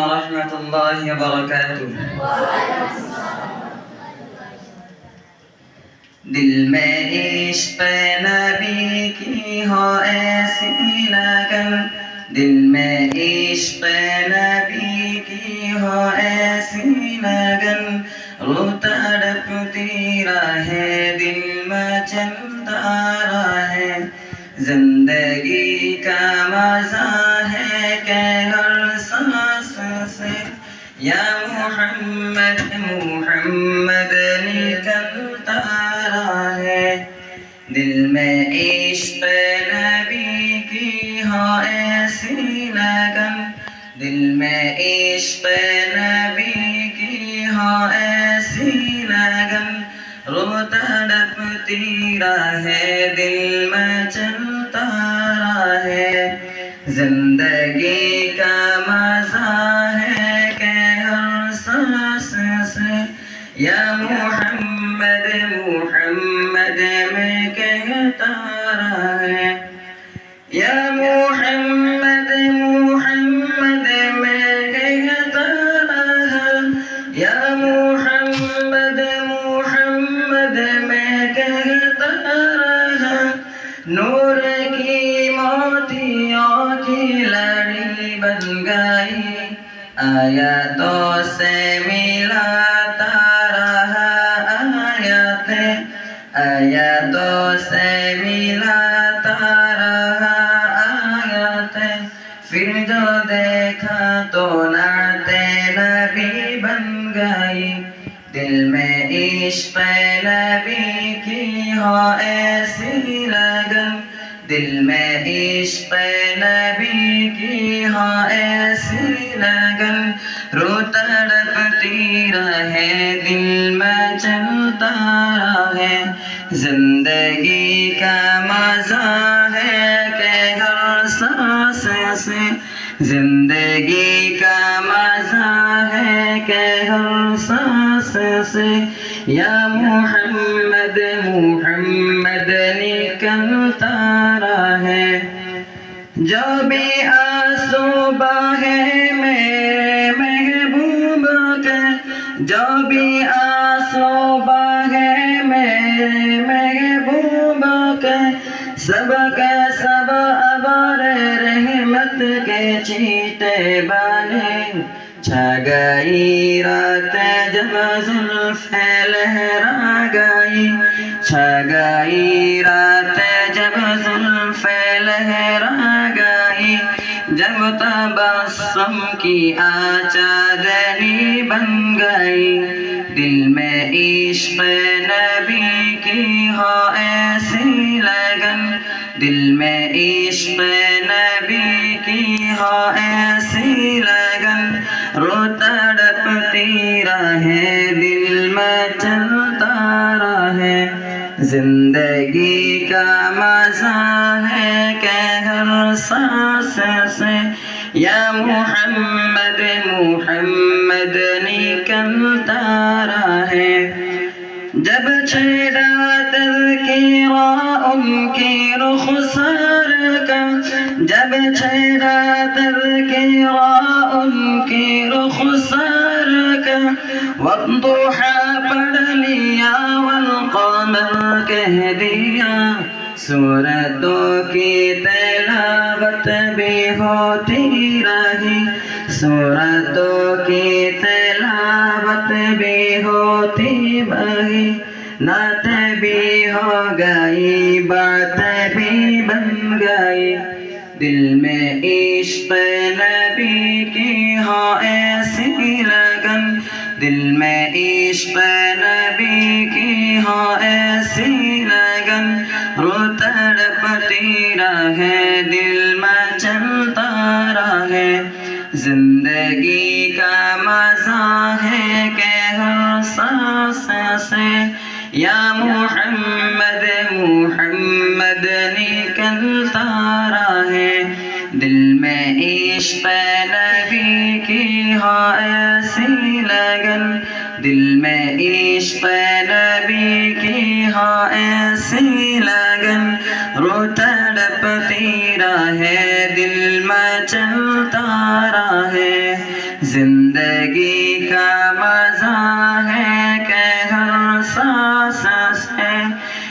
ورحمة الله وبركاته. دل میں عشق نبی کی ہو ایسی لگن، دل میں عشق نبی کی ہو ایسی لگن، رو تڑپتی رہے دل میں چلتا رہے، زندگی کا مزہ ہے کہ ہر سانس سے یا محمد محمد نکلتا رہے، دل میں عشق نبی کی ہو ایسی لگن، دل میں عشق نبی کی ہو ایسی لگن، رو تڑپتی رہے دل میں چلتا رہے، زندگی کا مزہ ہے کہ ہر سانس سے یا محمد محمد میں کہتا رہے، یا محمد محمد میں کہتا رہے، یا محمد محمد میں کہتا رہے، نور کی موتیوں کی لڑی بن گئی، آیاتوں سے ملاتا رہا، آیاتوں سے ملاتا رہا آیاتیں، پھر جو دیکھا تو نعت نبی بن گئی، دل میں عشق نبی کی ہو ایسی لگن، دل میں عشق نبی کی ہو ایسی لگن، رو تڑپتی رہے دل میں چلتا رہے، زندگی کا مزہ ہے کہ ہر سانس سے، زندگی کا مزہ ہے کہ ہر سانس سے یا محمد محمد نکلتا رہے، جو بھی آنسو بہے میرے محبوب کے، جو بھی آنسو بہے میرے محبوب کے، سب کے سب ابر رحمت کے چیٹے بنے، چھا گئی رات جب زلفیں لہرا گئی، چھا گئی رات جب زلفیں لہرا گئی، جب تبسم کی آچادنی بن گئی، دل میں عشق نبی کی ہو ایسی لگن، دل میں عشق نبی کی ہو ایسی لگن، رو تڑپتی رہے دل میں چلتا رہے، زندگی کا مزہ ہے کہ ہر سانس سے یا محمد محمد نکلتا رہے، جب چھیڑا تذکیرہ ان کی رخسار کا، جب چھیڑا تذکیرہ ان کی رخسار کا، والضحیٰ پڑھ لیا والقمر کہہ دیا، سورتوں کی تلاوت بھی ہوتی رہی، سورتوں کی تلاوت بھی ہوتی رہی، نعتیں بھی ہو گئی باتیں بھی بن گئی، دل میں عشق نبی کی ہو ایسی لگن، دل میں عشق نبی کی ہو ایسی لگن، رو تڑپتی رہے دل میں چلتا رہے، زندگی کا مزہ ہے کہ ہر سانس سے یا محمد محمد نکلتا رہے، دل میں عشق نبی کی ہو ایسی لگن، دل میں عشق نبی کی ہو ایسی لگن، رو تڑپتی رہے دل میں چلتا رہے، زندگی کا مزہ ہے کہ ہر سانس سے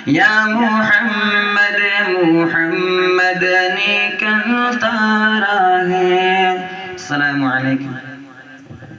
یا محمد محمد نکلتا رہے. السلام علیکم.